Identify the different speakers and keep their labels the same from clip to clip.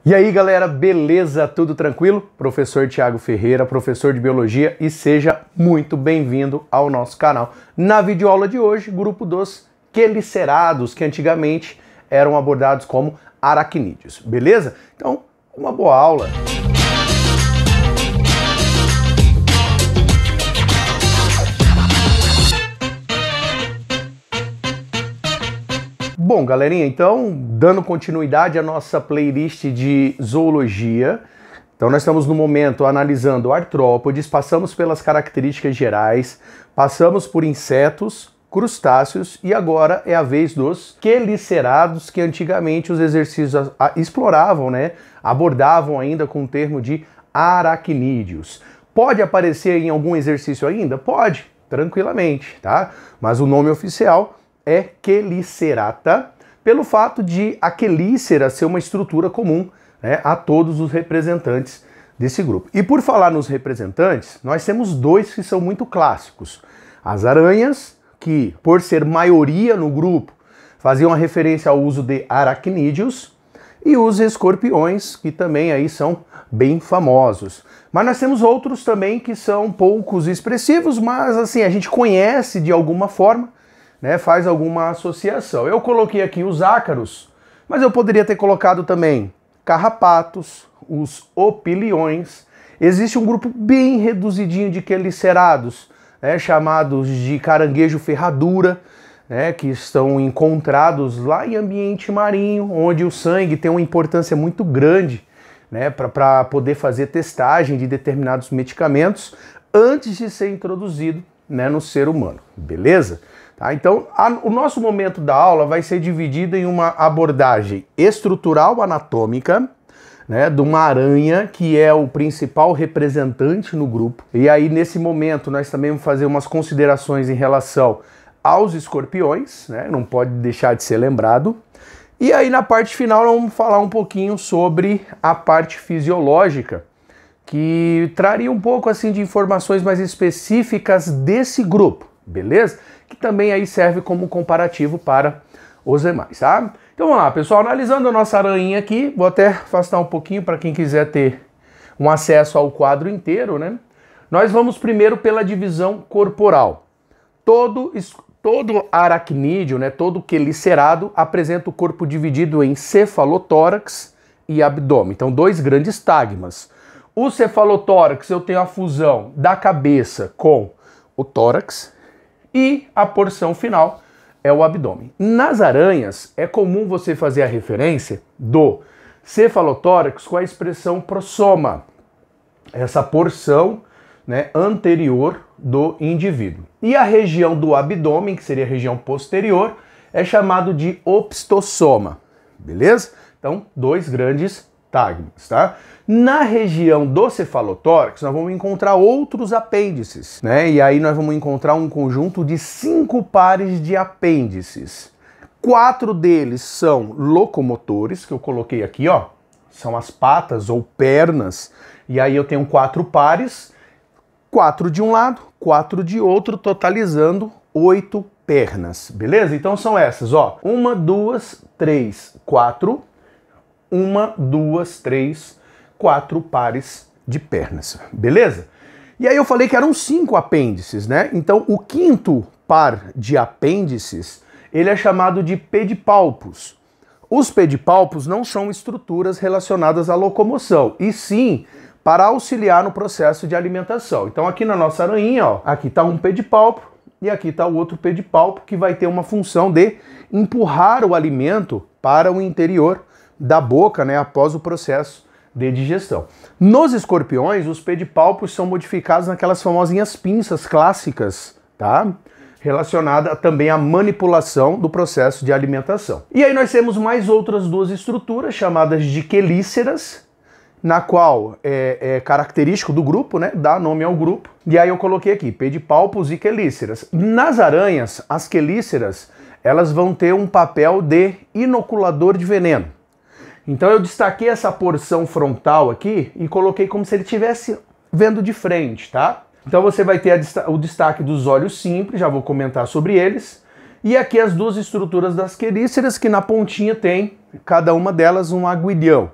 Speaker 1: E aí galera, beleza? Tudo tranquilo? Professor Thiago Ferreira, professor de Biologia, e seja muito bem-vindo ao nosso canal. Na videoaula de hoje, grupo dos quelicerados, que antigamente eram abordados como aracnídeos, beleza? Então, uma boa aula! Bom, galerinha, então, dando continuidade à nossa playlist de zoologia, então nós estamos no momento analisando artrópodes, passamos pelas características gerais, passamos por insetos, crustáceos e agora é a vez dos quelicerados, que antigamente os exercícios exploravam, né? Abordavam ainda com o termo de aracnídeos. Pode aparecer em algum exercício ainda? Pode, tranquilamente, tá? Mas o nome oficial é quelicerata, pelo fato de a quelícera ser uma estrutura comum, né, a todos os representantes desse grupo. E por falar nos representantes, nós temos dois que são muito clássicos. As aranhas, que por ser maioria no grupo, faziam a referência ao uso de aracnídeos, e os escorpiões, que também aí são bem famosos. Mas nós temos outros também que são poucos expressivos, mas assim, a gente conhece de alguma forma, né, faz alguma associação. Eu coloquei aqui os ácaros, mas eu poderia ter colocado também carrapatos, os opiliões. Existe um grupo bem reduzidinho de quelicerados, né, chamados de caranguejo ferradura, né, que estão encontrados lá em ambiente marinho, onde o sangue tem uma importância muito grande, né, para poder fazer testagem de determinados medicamentos antes de ser introduzido, né, no ser humano, beleza? Tá, então, o nosso momento da aula vai ser dividido em uma abordagem estrutural anatômica, né, de uma aranha, que é o principal representante no grupo. E aí, nesse momento, nós também vamos fazer umas considerações em relação aos escorpiões, né, não pode deixar de ser lembrado. E aí, na parte final, nós vamos falar um pouquinho sobre a parte fisiológica, que traria um pouco assim de informações mais específicas desse grupo, beleza? Que também aí serve como comparativo para os demais, tá? Então vamos lá, pessoal, analisando a nossa aranha aqui, vou até afastar um pouquinho para quem quiser ter um acesso ao quadro inteiro, né? Nós vamos primeiro pela divisão corporal. Todo aracnídeo, né, todo quelicerado apresenta o corpo dividido em cefalotórax e abdômen. Então, dois grandes tagmas. O cefalotórax, eu tenho a fusão da cabeça com o tórax, e a porção final é o abdômen. Nas aranhas, é comum você fazer a referência do cefalotórax com a expressão prossoma, essa porção, né, anterior do indivíduo. E a região do abdômen, que seria a região posterior, é chamado de opistosoma, beleza? Então, dois grandes tagmas, tá? Na região do cefalotórax, nós vamos encontrar outros apêndices, né? E aí nós vamos encontrar um conjunto de 5 pares de apêndices. 4 deles são locomotores, que eu coloquei aqui, ó. São as patas ou pernas. E aí eu tenho 4 pares, 4 de um lado, 4 de outro, totalizando 8 pernas, beleza? Então são essas, ó. 1, 2, 3, 4. 1, 2, 3, 4 pares de pernas, beleza? E aí eu falei que eram 5 apêndices, né? Então o quinto par de apêndices, ele é chamado de pedipalpos. Os pedipalpos não são estruturas relacionadas à locomoção, e sim para auxiliar no processo de alimentação. Então aqui na nossa aranha, ó, aqui está um pedipalpo e aqui está o outro pedipalpo, que vai ter uma função de empurrar o alimento para o interior da boca, né, após o processo de digestão. Nos escorpiões, os pedipalpos são modificados naquelas famosinhas pinças clássicas, tá? Relacionada também à manipulação do processo de alimentação. E aí nós temos mais outras duas estruturas chamadas de quelíceras, na qual é característico do grupo, né? Dá nome ao grupo. E aí eu coloquei aqui pedipalpos e quelíceras. Nas aranhas, as quelíceras, elas vão ter um papel de inoculador de veneno. Então eu destaquei essa porção frontal aqui e coloquei como se ele estivesse vendo de frente, tá? Então você vai ter o destaque dos olhos simples, já vou comentar sobre eles. E aqui as duas estruturas das quelíceras, que na pontinha tem, cada uma delas, um aguilhão.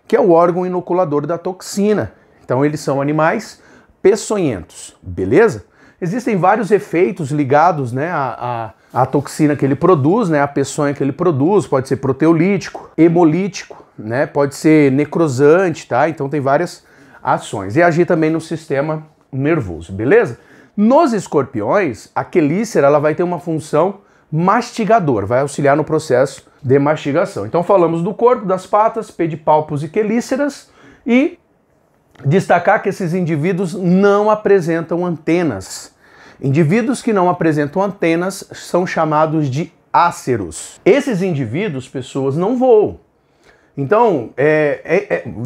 Speaker 1: que é o órgão inoculador da toxina. Então eles são animais peçonhentos, beleza? Existem vários efeitos ligados, né, à toxina que ele produz, né, a peçonha que ele produz, pode ser proteolítico, hemolítico, né, pode ser necrosante, tá? Então tem várias ações. E agir também no sistema nervoso, beleza? Nos escorpiões, a quelícera ela vai ter uma função mastigadora, vai auxiliar no processo de mastigação. Então falamos do corpo, das patas, pedipalpos e quelíceras e destacar que esses indivíduos não apresentam antenas. Indivíduos que não apresentam antenas são chamados de áceros. Esses indivíduos, pessoas, não voam. Então,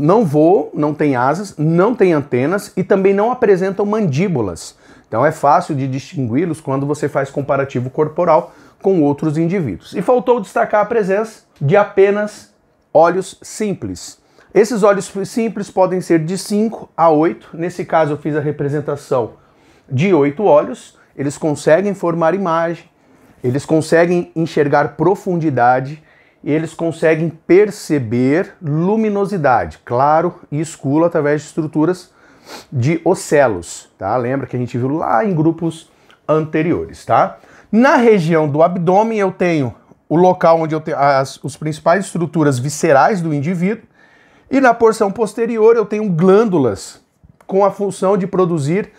Speaker 1: não voam, não têm asas, não têm antenas e também não apresentam mandíbulas. Então é fácil de distingui-los quando você faz comparativo corporal com outros indivíduos. E faltou destacar a presença de apenas olhos simples. Esses olhos simples podem ser de 5 a 8. Nesse caso eu fiz a representação de 8 olhos. Eles conseguem formar imagem, eles conseguem enxergar profundidade e eles conseguem perceber luminosidade, claro e escuro, através de estruturas de ocelos, tá? Lembra que a gente viu lá em grupos anteriores, tá? Na região do abdômen eu tenho o local onde eu tenho as principais estruturas viscerais do indivíduo e na porção posterior eu tenho glândulas com a função de produzir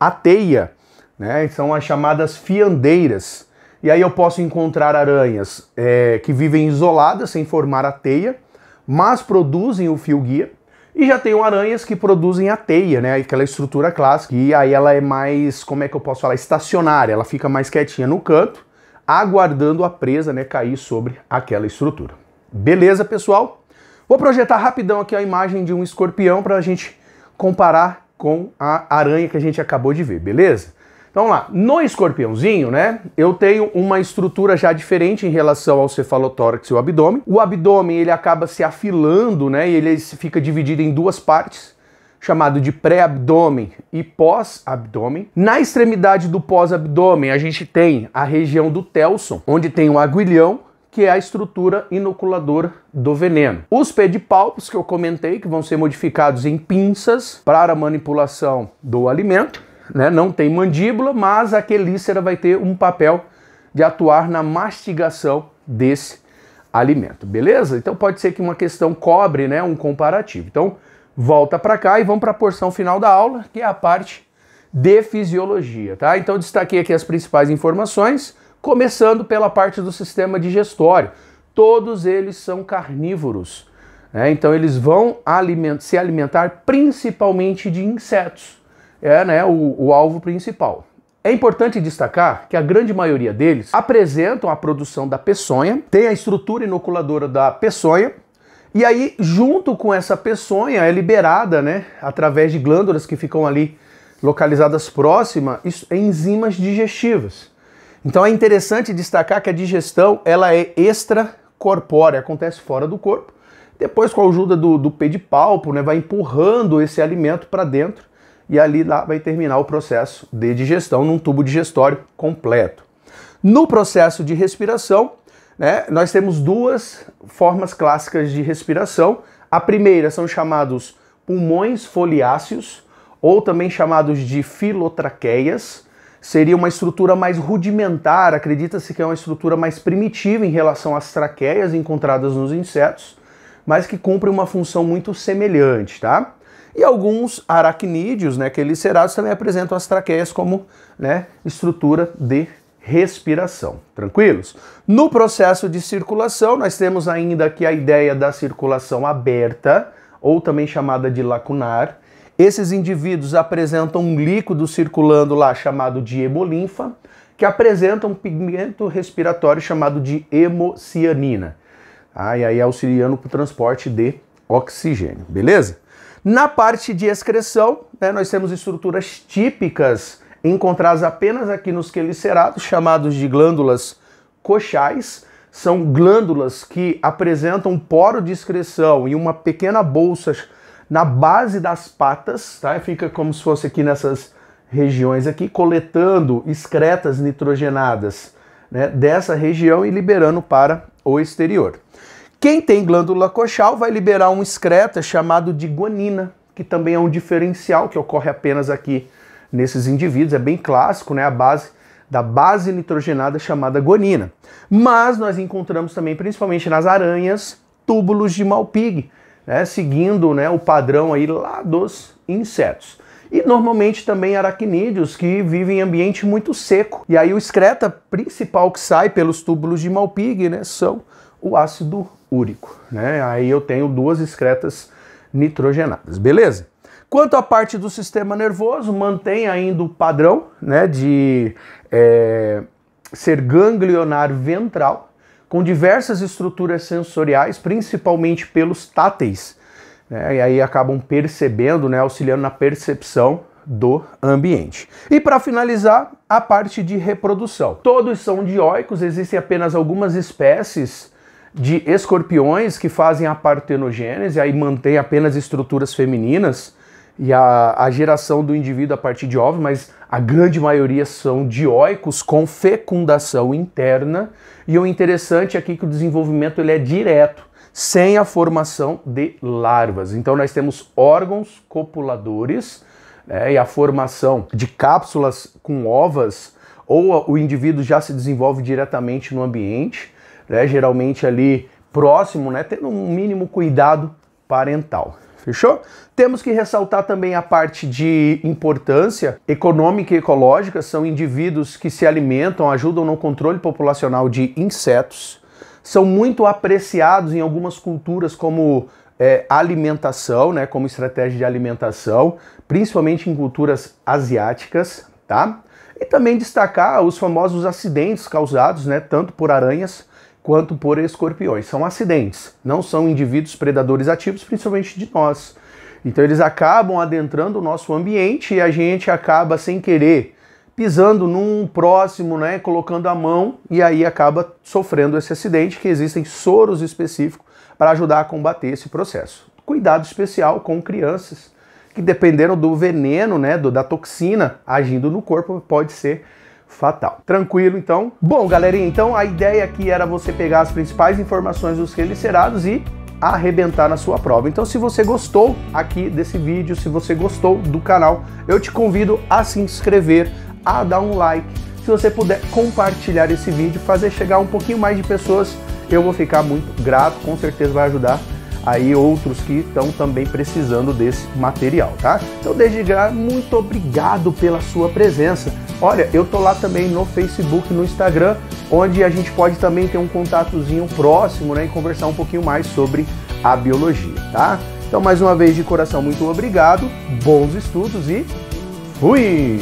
Speaker 1: a teia, né? São as chamadas fiandeiras. E aí eu posso encontrar aranhas que vivem isoladas, sem formar a teia, mas produzem o fio guia. E já tenho aranhas que produzem a teia, né? Aquela estrutura clássica. E aí ela é mais, como é que eu posso falar? Estacionária. Ela fica mais quietinha no canto, aguardando a presa, né, cair sobre aquela estrutura. Beleza, pessoal? Vou projetar rapidão aqui a imagem de um escorpião para a gente comparar com a aranha que a gente acabou de ver, beleza? Então vamos lá, no escorpiãozinho, né, eu tenho uma estrutura já diferente em relação ao cefalotórax e o abdômen. O abdômen, ele acaba se afilando, né, e ele fica dividido em duas partes, chamado de pré-abdômen e pós-abdômen. Na extremidade do pós-abdômen, a gente tem a região do telson, onde tem o aguilhão, que é a estrutura inoculadora do veneno. Os pedipalpos, que eu comentei, que vão ser modificados em pinças para a manipulação do alimento, né? Não tem mandíbula, mas a quelícera vai ter um papel de atuar na mastigação desse alimento, beleza? Então pode ser que uma questão cobre, né, um comparativo. Então volta para cá e vamos para a porção final da aula, que é a parte de fisiologia, tá? Então destaquei aqui as principais informações, começando pela parte do sistema digestório. Todos eles são carnívoros, né? Então eles vão se alimentar principalmente de insetos. Né, o alvo principal. É importante destacar que a grande maioria deles apresentam a produção da peçonha, tem a estrutura inoculadora da peçonha, e aí, junto com essa peçonha, é liberada, né, através de glândulas que ficam ali localizadas próximas, enzimas digestivas. Então é interessante destacar que a digestão ela é extracorpórea, acontece fora do corpo. Depois, com a ajuda do pedipalpo, né, vai empurrando esse alimento para dentro, e ali lá vai terminar o processo de digestão num tubo digestório completo. No processo de respiração, né, nós temos duas formas clássicas de respiração. A primeira são chamados pulmões foliáceos, ou também chamados de filotraqueias. Seria uma estrutura mais rudimentar, acredita-se que é uma estrutura mais primitiva em relação às traqueias encontradas nos insetos, mas que cumpre uma função muito semelhante, tá? E alguns aracnídeos, né, quelicerados, também apresentam as traqueias como, né, estrutura de respiração. Tranquilos? No processo de circulação, nós temos ainda aqui a ideia da circulação aberta, ou também chamada de lacunar. Esses indivíduos apresentam um líquido circulando lá chamado de hemolinfa, que apresenta um pigmento respiratório chamado de hemocianina. E aí auxiliando para o transporte de oxigênio, beleza? Na parte de excreção, né, nós temos estruturas típicas encontradas apenas aqui nos quelicerados, chamados de glândulas coxais. São glândulas que apresentam um poro de excreção e uma pequena bolsa na base das patas, tá? Fica como se fosse aqui nessas regiões aqui, coletando excretas nitrogenadas, né, dessa região e liberando para o exterior. Quem tem glândula coxal vai liberar um excreta chamado de guanina, que também é um diferencial que ocorre apenas aqui nesses indivíduos, é bem clássico, né? A base da base nitrogenada chamada guanina. Mas nós encontramos também, principalmente nas aranhas, túbulos de Malpighi, né? Seguindo, né, o padrão aí lá dos insetos. E normalmente também aracnídeos que vivem em ambiente muito seco. E aí o excreta principal que sai pelos túbulos de Malpighi, né, são o ácido úrico, né? Aí eu tenho 2 excretas nitrogenadas, beleza? Quanto à parte do sistema nervoso, mantém ainda o padrão, né, de ser ganglionar ventral, com diversas estruturas sensoriais, principalmente pelos táteis, né, e aí acabam percebendo, né, auxiliando na percepção do ambiente. E para finalizar, a parte de reprodução. Todos são dioicos, existem apenas algumas espécies de escorpiões que fazem a partenogênese, aí mantém apenas estruturas femininas e a geração do indivíduo a partir de ovos, mas a grande maioria são dioicos com fecundação interna. E o interessante aqui é que o desenvolvimento ele é direto, sem a formação de larvas. Então nós temos órgãos copuladores, né, e a formação de cápsulas com ovas, ou o indivíduo já se desenvolve diretamente no ambiente, né, geralmente ali próximo, né, tendo um mínimo cuidado parental. Fechou? Temos que ressaltar também a parte de importância econômica e ecológica. São indivíduos que se alimentam, ajudam no controle populacional de insetos, são muito apreciados em algumas culturas como alimentação, né, como estratégia de alimentação, principalmente em culturas asiáticas, tá? E também destacar os famosos acidentes causados, né, tanto por aranhas quanto por escorpiões. São acidentes, não são indivíduos predadores ativos, principalmente de nós. Então eles acabam adentrando o nosso ambiente e a gente acaba sem querer pisando num próximo, né, colocando a mão, e aí acaba sofrendo esse acidente, que existem soros específicos para ajudar a combater esse processo. Cuidado especial com crianças, que dependendo do veneno, né, da toxina agindo no corpo, pode ser fatal. Tranquilo, então? Bom, galerinha, então a ideia aqui era você pegar as principais informações dos quelicerados e arrebentar na sua prova. Então, se você gostou aqui desse vídeo, se você gostou do canal, eu te convido a se inscrever, a dar um like. Se você puder compartilhar esse vídeo, fazer chegar um pouquinho mais de pessoas, eu vou ficar muito grato, com certeza vai ajudar aí outros que estão também precisando desse material, tá? Então, desde já, muito obrigado pela sua presença. Olha, eu tô lá também no Facebook, no Instagram, onde a gente pode também ter um contatozinho próximo, né, e conversar um pouquinho mais sobre a biologia, tá? Então, mais uma vez, de coração, muito obrigado, bons estudos e fui!